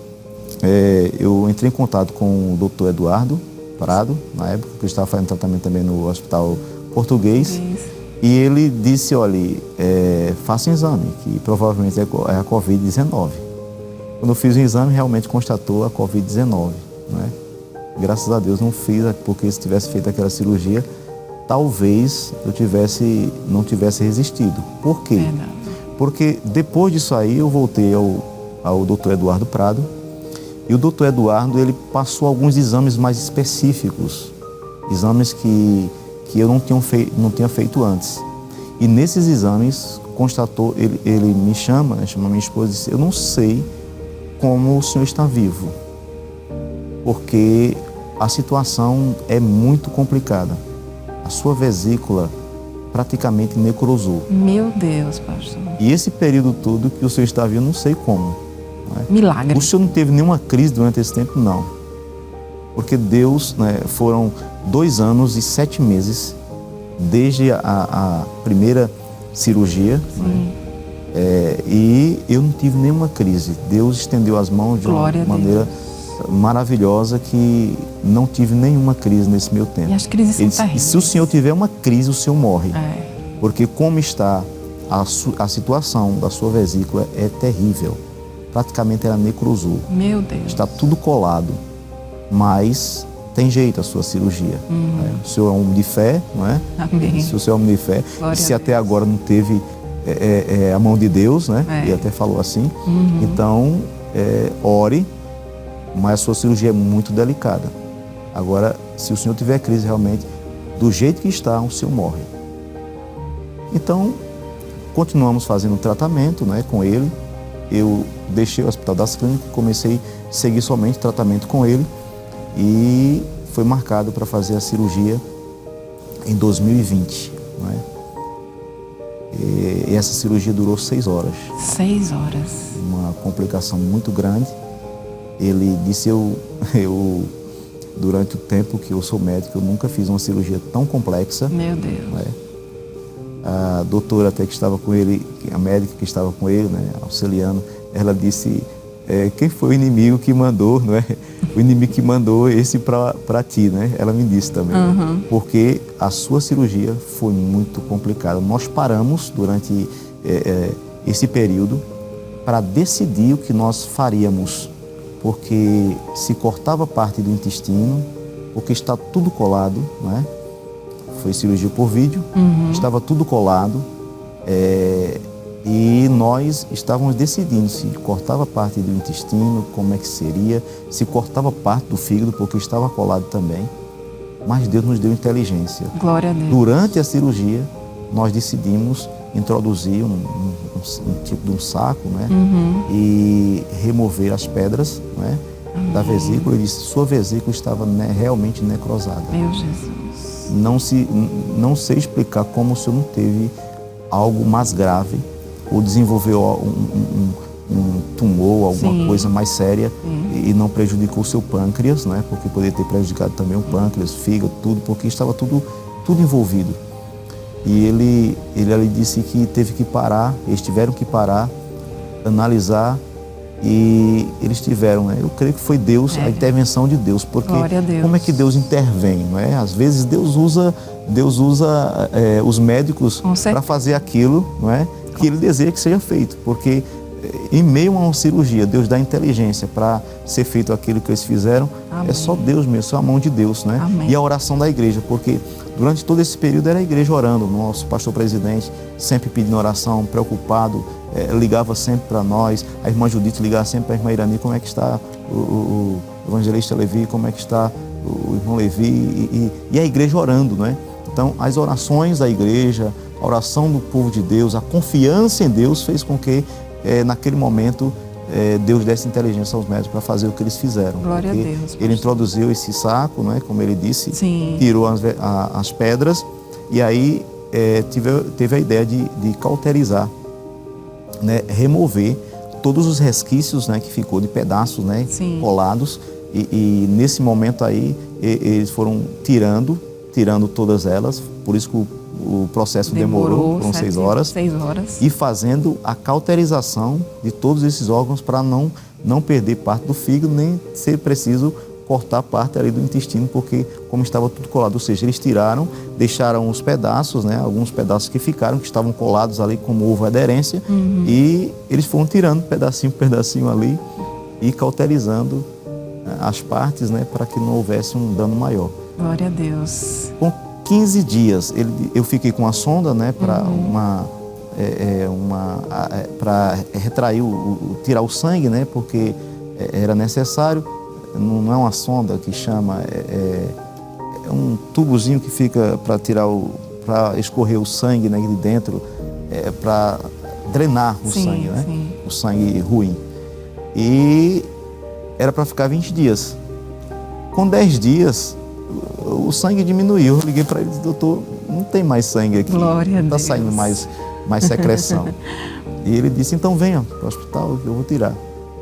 eu entrei em contato com o doutor Eduardo Prado, na época, que eu estava fazendo tratamento também no Hospital Português. E ele disse, olha, faça um exame, que provavelmente é a Covid-19. Quando eu fiz o exame, realmente constatou a Covid-19, né? Graças a Deus não fiz, porque se tivesse feito aquela cirurgia, talvez eu não tivesse resistido. Por quê? Porque depois disso aí eu voltei ao Dr. Eduardo Prado, e o Dr. Eduardo, ele passou alguns exames mais específicos, exames que eu não tinha feito antes. E nesses exames constatou, ele me chama minha esposa e disse, eu não sei como o senhor está vivo, porque a situação é muito complicada. A sua vesícula praticamente necrosou. Meu Deus, pastor. E esse período todo que o senhor está vivo, não sei como. Não é? Milagre. O senhor não teve nenhuma crise durante esse tempo? Não. Porque Deus, né, foram 2 anos e 7 meses desde a primeira cirurgia, né, e eu não tive nenhuma crise. Deus estendeu as mãos de uma maneira maravilhosa, que não tive nenhuma crise nesse meu tempo. E as crises são terríveis. Se o senhor tiver uma crise, o senhor morre. Porque como está a situação da sua vesícula é terrível. Praticamente ela necrosou. Meu Deus. Está tudo colado. Mas tem jeito a sua cirurgia. O senhor é um homem de fé, não é? Amém. Se o senhor é um homem de fé, Glória se a até Deus. agora não teve a mão de Deus, né? E até falou assim. Então, ore, mas a sua cirurgia é muito delicada. Agora, se o senhor tiver crise realmente, do jeito que está, o senhor morre. Então, continuamos fazendo tratamento, né, com ele. Eu deixei o Hospital das Clínicas, comecei a seguir somente tratamento com ele e foi marcado para fazer a cirurgia em 2020. Né? E essa cirurgia durou 6 horas. 6 horas. Uma complicação muito grande. Ele disse, eu durante o tempo que eu sou médico, eu nunca fiz uma cirurgia tão complexa. Meu Deus. Né? A doutora até que estava com ele, a médica que estava com ele, né, auxiliando, ela disse, quem foi o inimigo que mandou, não é? O inimigo que mandou esse para ti, né? Ela me disse também, né? Porque a sua cirurgia foi muito complicada. Nós paramos durante esse período para decidir o que nós faríamos, porque se cortava parte do intestino, porque está tudo colado, né? Foi cirurgia por vídeo, estava tudo colado, e nós estávamos decidindo se cortava parte do intestino, como é que seria, se cortava parte do fígado, porque estava colado também. Mas Deus nos deu inteligência. Glória a Deus. Durante a cirurgia, nós decidimos introduzir um tipo de um saco, né? E remover as pedras, né, da vesícula. Ele disse, sua vesícula estava realmente necrosada. Meu Jesus. Não sei explicar como o senhor não teve algo mais grave ou desenvolveu um tumor, alguma coisa mais séria e não prejudicou o seu pâncreas, né? Porque poderia ter prejudicado também o pâncreas, fígado, tudo, porque estava tudo envolvido. E ele disse que teve que parar, eles tiveram que parar, analisar, e eles tiveram, né? Eu creio que foi Deus, a intervenção de Deus, porque como é que Deus intervém, não é? Às vezes Deus usa os médicos para fazer aquilo, não é? Que Ele deseja que seja feito, porque em meio a uma cirurgia, Deus dá inteligência para ser feito aquilo que eles fizeram. Amém. É só Deus mesmo, só a mão de Deus, né? Amém. E a oração da igreja, porque durante todo esse período era a igreja orando, nosso pastor presidente sempre pedindo oração, preocupado, ligava sempre para nós, a irmã Judite ligava sempre para a irmã Irani, como é que está o evangelista Levi, como é que está o irmão Levi, e a igreja orando, não é? Então, as orações da igreja, a oração do povo de Deus, a confiança em Deus fez com que, naquele momento, Deus desse inteligência aos médicos para fazer o que eles fizeram. Glória a Deus. Ele introduziu esse saco, né, como ele disse, Sim. Tirou as pedras e aí teve a ideia de cauterizar, né, remover todos os resquícios, né, que ficou de pedaços, né, colados, e nesse momento aí eles foram tirando todas elas, por isso que o processo demorou, foram 6 horas. 6 horas. E fazendo a cauterização de todos esses órgãos para não perder parte do fígado, nem ser preciso cortar parte ali do intestino, porque como estava tudo colado, ou seja, eles tiraram, deixaram os pedaços, né, alguns pedaços que ficaram, que estavam colados ali como houve aderência, e eles foram tirando pedacinho por pedacinho ali e cauterizando as partes, né, para que não houvesse um dano maior. Glória a Deus. Com 15 dias, eu fiquei com a sonda, né, para para retrair, tirar o sangue, né, porque era necessário. Não é uma sonda que chama, é um tubozinho que fica para tirar para escorrer o sangue, né, de dentro, para drenar o sangue, né, o sangue ruim. E era para ficar 20 dias. Com 10 dias, o sangue diminuiu. Eu liguei para ele e disse: doutor, não tem mais sangue aqui. Glória a Deus. Está saindo mais secreção. E ele disse: então venha para o hospital, eu vou tirar.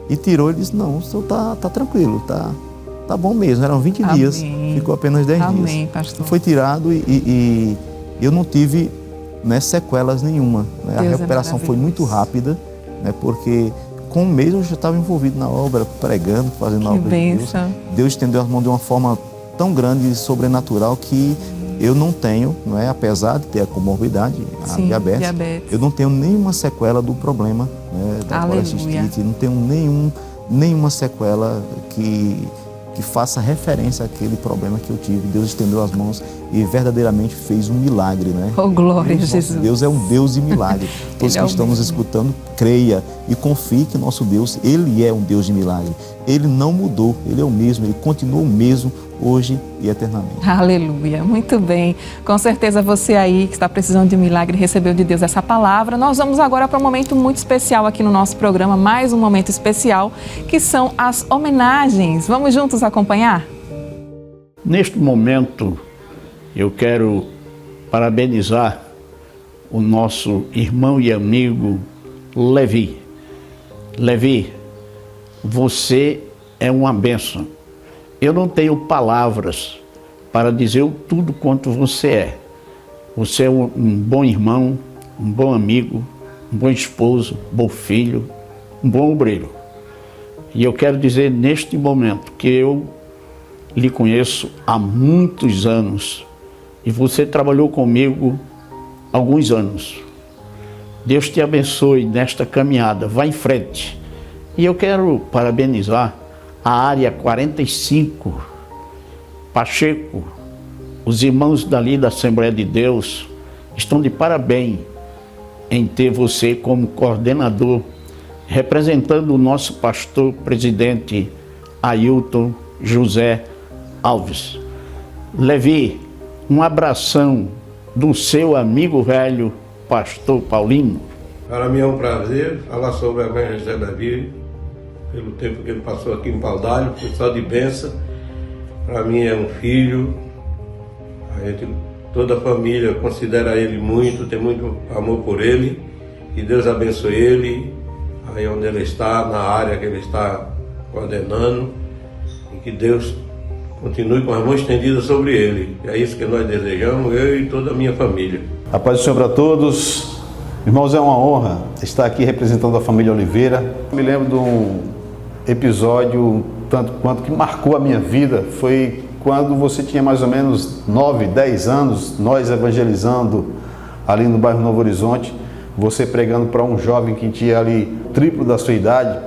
E tirou, ele disse: não, o senhor tá tranquilo, tá bom mesmo. Eram 20 dias, ficou apenas 10 dias. Amém, pastor. Foi tirado e eu não tive, né, sequelas nenhuma. Né? A recuperação foi muito rápida, né, porque com um mês eu já estava envolvido na obra, pregando, fazendo a obra de Deus. Deus estendeu as mãos de uma forma tão grande e sobrenatural que eu não tenho, não é, apesar de ter a comorbidade, a diabetes, eu não tenho nenhuma sequela do problema, né, da colecistite, não tenho nenhuma sequela que faça referência àquele problema que eu tive. Deus estendeu as mãos e verdadeiramente fez um milagre, né? Oh, glória a Jesus. Deus é um Deus de milagre. Todos que estamos escutando, creia e confie que nosso Deus, Ele é um Deus de milagre. Ele não mudou, Ele é o mesmo, Ele continua o mesmo hoje e eternamente. Aleluia, muito bem. Com certeza você aí que está precisando de um milagre recebeu de Deus essa palavra. Nós vamos agora para um momento muito especial aqui no nosso programa, mais um momento especial, que são as homenagens. Vamos juntos acompanhar? Neste momento, eu quero parabenizar o nosso irmão e amigo Levi. Levi, você é uma bênção. Eu não tenho palavras para dizer o tudo quanto você é. Você é um bom irmão, um bom amigo, um bom esposo, um bom filho, um bom obreiro. E eu quero dizer neste momento que eu lhe conheço há muitos anos e você trabalhou comigo há alguns anos. Deus te abençoe nesta caminhada, vá em frente. E eu quero parabenizar a área 45, Pacheco, os irmãos dali da Assembleia de Deus estão de parabéns em ter você como coordenador, representando o nosso pastor presidente Ailton José Alves. Levi, um abração do seu amigo velho, pastor Paulinho. Para mim é um prazer falar sobre o evangelista Levi, pelo tempo que ele passou aqui em Paudalho, foi só de bênção. Para mim é um filho, toda a família considera ele muito, tem muito amor por ele, que Deus abençoe ele, aí onde ele está, na área que ele está coordenando, e que Deus continue com as mãos estendidas sobre ele. É isso que nós desejamos, eu e toda a minha família. A paz do Senhor para todos. Irmãos, é uma honra estar aqui representando a família Oliveira. Me lembro de um episódio, tanto quanto que marcou a minha vida, foi quando você tinha mais ou menos 9, 10 anos, nós evangelizando ali no bairro Novo Horizonte, você pregando para um jovem que tinha ali triplo da sua idade,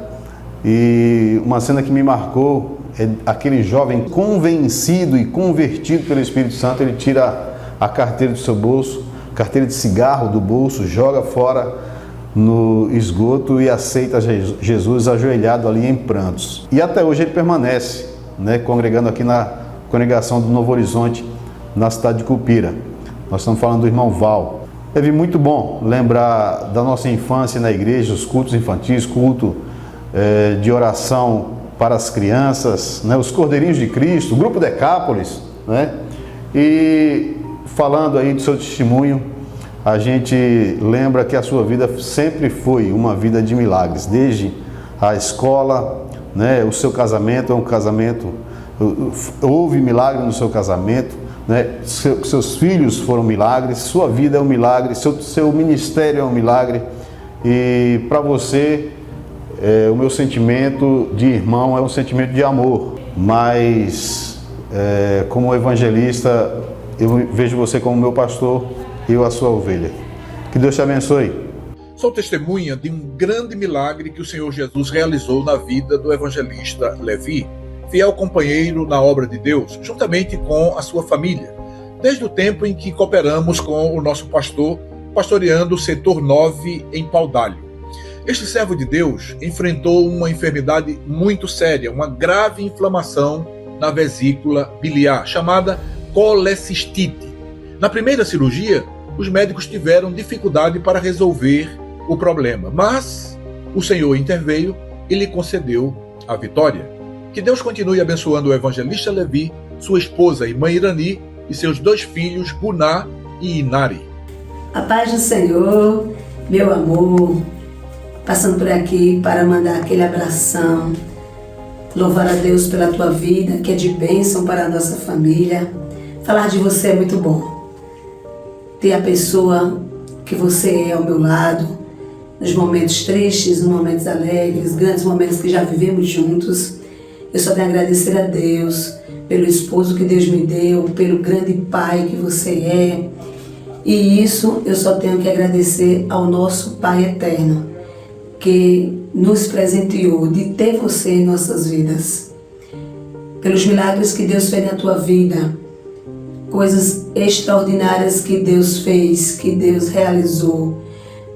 e uma cena que me marcou é aquele jovem convencido e convertido pelo Espírito Santo, ele tira a carteira do seu bolso, carteira de cigarro do bolso, joga fora no esgoto e aceita Jesus ajoelhado ali em prantos. E até hoje ele permanece, né, congregando aqui na congregação do Novo Horizonte, na cidade de Cupira. Nós estamos falando do irmão Val. Teve muito bom lembrar da nossa infância na igreja, os cultos infantis, culto de oração para as crianças, né, os Cordeirinhos de Cristo, o grupo Decápolis, né? E falando aí do seu testemunho, a gente lembra que a sua vida sempre foi uma vida de milagres, desde a escola, né, o seu casamento é um casamento, houve milagre no seu casamento, né, seus filhos foram milagres, sua vida é um milagre, seu ministério é um milagre, e para você, o meu sentimento de irmão é um sentimento de amor. mas como evangelista, eu vejo você como meu pastor e eu a sua ovelha. Que Deus te abençoe. Sou testemunha de um grande milagre que o Senhor Jesus realizou na vida do evangelista Levi, fiel companheiro na obra de Deus, juntamente com a sua família, desde o tempo em que cooperamos com o nosso pastor, pastoreando o setor 9 em Paudalho. Este servo de Deus enfrentou uma enfermidade muito séria, uma grave inflamação na vesícula biliar, chamada colecistite. Na primeira cirurgia, os médicos tiveram dificuldade para resolver o problema, mas o Senhor interveio e lhe concedeu a vitória. Que Deus continue abençoando o evangelista Levi, sua esposa, irmã Irani, e seus 2 filhos, Guná e Inari. A paz do Senhor, meu amor, passando por aqui para mandar aquele abração, louvar a Deus pela tua vida, que é de bênção para a nossa família. Falar de você é muito bom. Ter a pessoa que você é ao meu lado, nos momentos tristes, nos momentos alegres, grandes momentos que já vivemos juntos. Eu só tenho a agradecer a Deus pelo esposo que Deus me deu, pelo grande pai que você é. E isso eu só tenho que agradecer ao nosso Pai Eterno, que nos presenteou de ter você em nossas vidas. Pelos milagres que Deus fez na tua vida, coisas extraordinárias que Deus fez, que Deus realizou,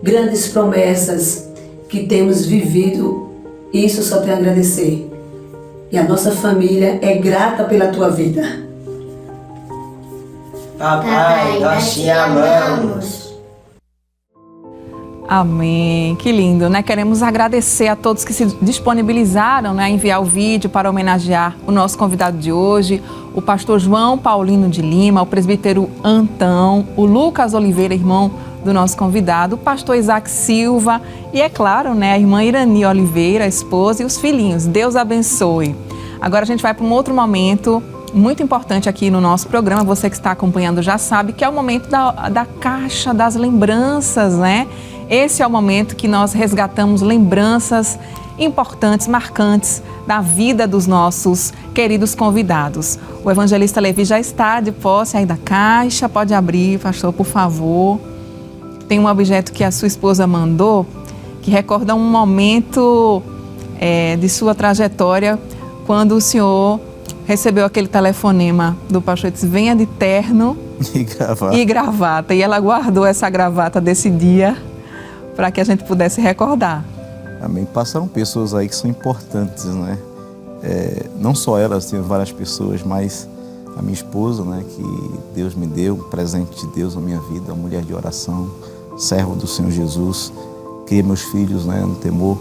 grandes promessas que temos vivido, isso eu só tenho a agradecer. E a nossa família é grata pela tua vida. Papai, nós te amamos. Amém. Que lindo, né? Queremos agradecer a todos que se disponibilizaram, né, a enviar o vídeo para homenagear o nosso convidado de hoje, o pastor João Paulino de Lima, o presbítero Antão, o Lucas Oliveira, irmão do nosso convidado, o pastor Isaac Silva e, é claro, né, a irmã Irani Oliveira, a esposa, e os filhinhos. Deus abençoe. Agora a gente vai para um outro momento muito importante aqui no nosso programa. Você que está acompanhando já sabe que é o momento da Caixa das Lembranças, né? Esse é o momento que nós resgatamos lembranças importantes, marcantes da vida dos nossos queridos convidados. O evangelista Levi já está de posse aí da caixa. Pode abrir, pastor, por favor. Tem um objeto que a sua esposa mandou que recorda um momento de sua trajetória quando o senhor recebeu aquele telefonema do pastor, disse, venha de terno e gravata. E ela guardou essa gravata desse dia para que a gente pudesse recordar. Amém. Passaram pessoas aí que são importantes, né? Não só elas, tem várias pessoas, mas a minha esposa, né, que Deus me deu, um presente de Deus na minha vida, uma mulher de oração, servo do Senhor Jesus, cria meus filhos, né, no temor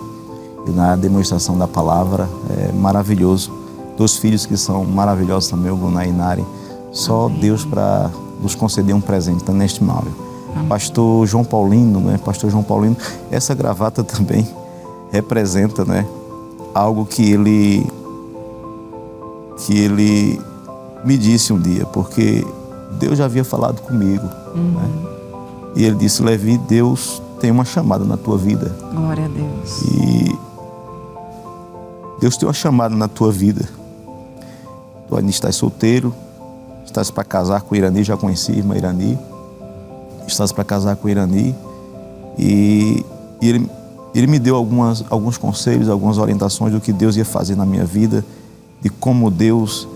e na demonstração da palavra, maravilhoso. 2 filhos que são maravilhosos também, o Guná e Inari. Só Deus para nos conceder um presente tão inestimável. Pastor João Paulino, né? Pastor João Paulino, essa gravata também representa, né, algo que ele me disse um dia, porque Deus já havia falado comigo, né? E ele disse, Levi, Deus tem uma chamada na tua vida. Glória a Deus. E Deus tem uma chamada na tua vida. Tu ainda estás solteiro, estás para casar com Irani, já conheci a irmã Irani, estás para casar com Irani, e ele me deu alguns conselhos, algumas orientações do que Deus ia fazer na minha vida, de como Deus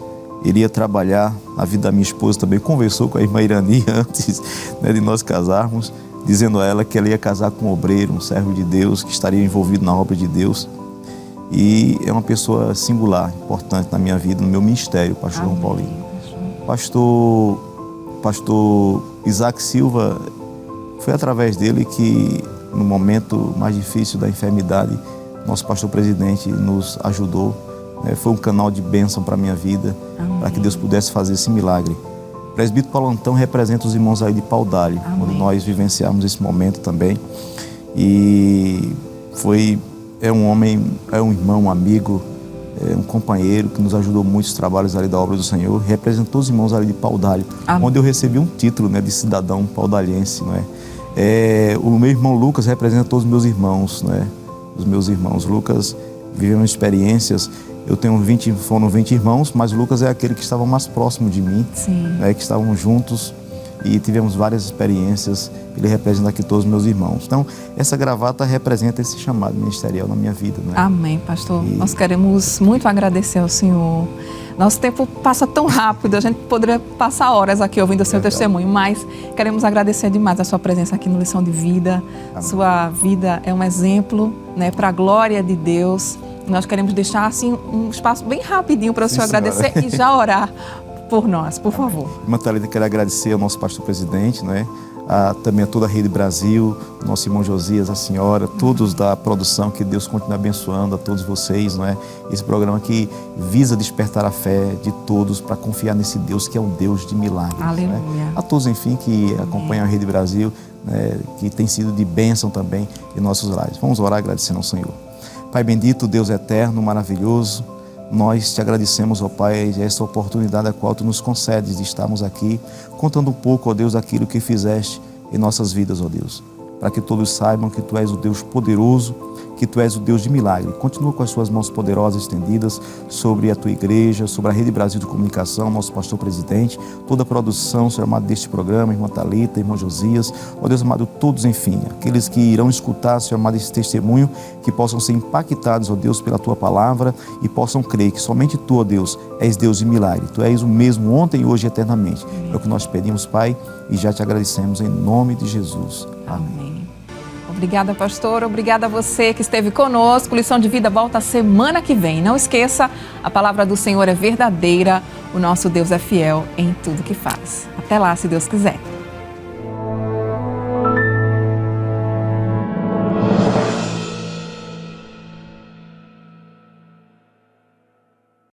iria trabalhar a vida da minha esposa também. Conversou com a irmã Irani antes, né, de nós casarmos, dizendo a ela que ela ia casar com um obreiro, um servo de Deus, que estaria envolvido na obra de Deus. E é uma pessoa singular, importante na minha vida, no meu ministério, pastor João Paulino. Pastor Isaac Silva, foi através dele que, no momento mais difícil da enfermidade, nosso pastor presidente nos ajudou. Foi um canal de bênção para a minha vida, para que Deus pudesse fazer esse milagre. O presbítero Paulo Antão representa os irmãos aí de Paudalho, quando nós vivenciamos esse momento também. E é um homem, é um irmão, um amigo, um companheiro que nos ajudou muito nos trabalhos ali da obra do Senhor. Representou os irmãos ali de Paudalho, onde eu recebi um título, né, de cidadão paudalhense, não é? O meu irmão Lucas representa todos os meus irmãos, né? Os meus irmãos. Lucas vivemos experiências Eu tenho foram 20 irmãos, mas Lucas é aquele que estava mais próximo de mim, né, que estavam juntos e tivemos várias experiências. Ele representa aqui todos os meus irmãos. Então, essa gravata representa esse chamado ministerial na minha vida. Né? Amém, pastor. Nós queremos muito agradecer ao Senhor. Nosso tempo passa tão rápido, a gente poderia passar horas aqui ouvindo o seu testemunho, mas queremos agradecer demais a sua presença aqui no Lição de Vida. Amém. Sua vida é um exemplo, né, para a glória de Deus. Nós queremos deixar assim um espaço bem rapidinho para o senhor agradecer e já orar por nós, por favor. Irmã Thalita, quero agradecer ao nosso pastor presidente, né? Também a toda a Rede Brasil, nosso irmão Josias, a senhora, todos da produção, que Deus continue abençoando a todos vocês, não é? Esse programa que visa despertar a fé de todos para confiar nesse Deus que é um Deus de milagres. Aleluia. Né? A todos, enfim, que acompanham a Rede Brasil, né, que tem sido de bênção também em nossos lares. Vamos orar agradecendo ao Senhor. Pai bendito, Deus eterno, maravilhoso, nós te agradecemos, ó Pai, essa oportunidade a qual Tu nos concedes de estarmos aqui, contando um pouco, ó Deus, daquilo que fizeste em nossas vidas, ó Deus. Para que todos saibam que Tu és o Deus poderoso, que Tu és o Deus de milagre. Continua com as Suas mãos poderosas estendidas sobre a Tua igreja, sobre a Rede Brasil de Comunicação, nosso pastor presidente, toda a produção, Senhor amado, deste programa, irmã Thalita, irmão Josias, ó Deus amado, todos, enfim, aqueles que irão escutar, Senhor amado, esse testemunho, que possam ser impactados, ó Deus, pela Tua palavra e possam crer que somente Tu, ó Deus, és Deus de milagre. Tu és o mesmo ontem, hoje e eternamente. É o que nós pedimos, Pai, e já te agradecemos em nome de Jesus. Amém. Obrigada, pastor. Obrigada a você que esteve conosco. Lição de Vida volta semana que vem. Não esqueça, a palavra do Senhor é verdadeira. O nosso Deus é fiel em tudo que faz. Até lá, se Deus quiser.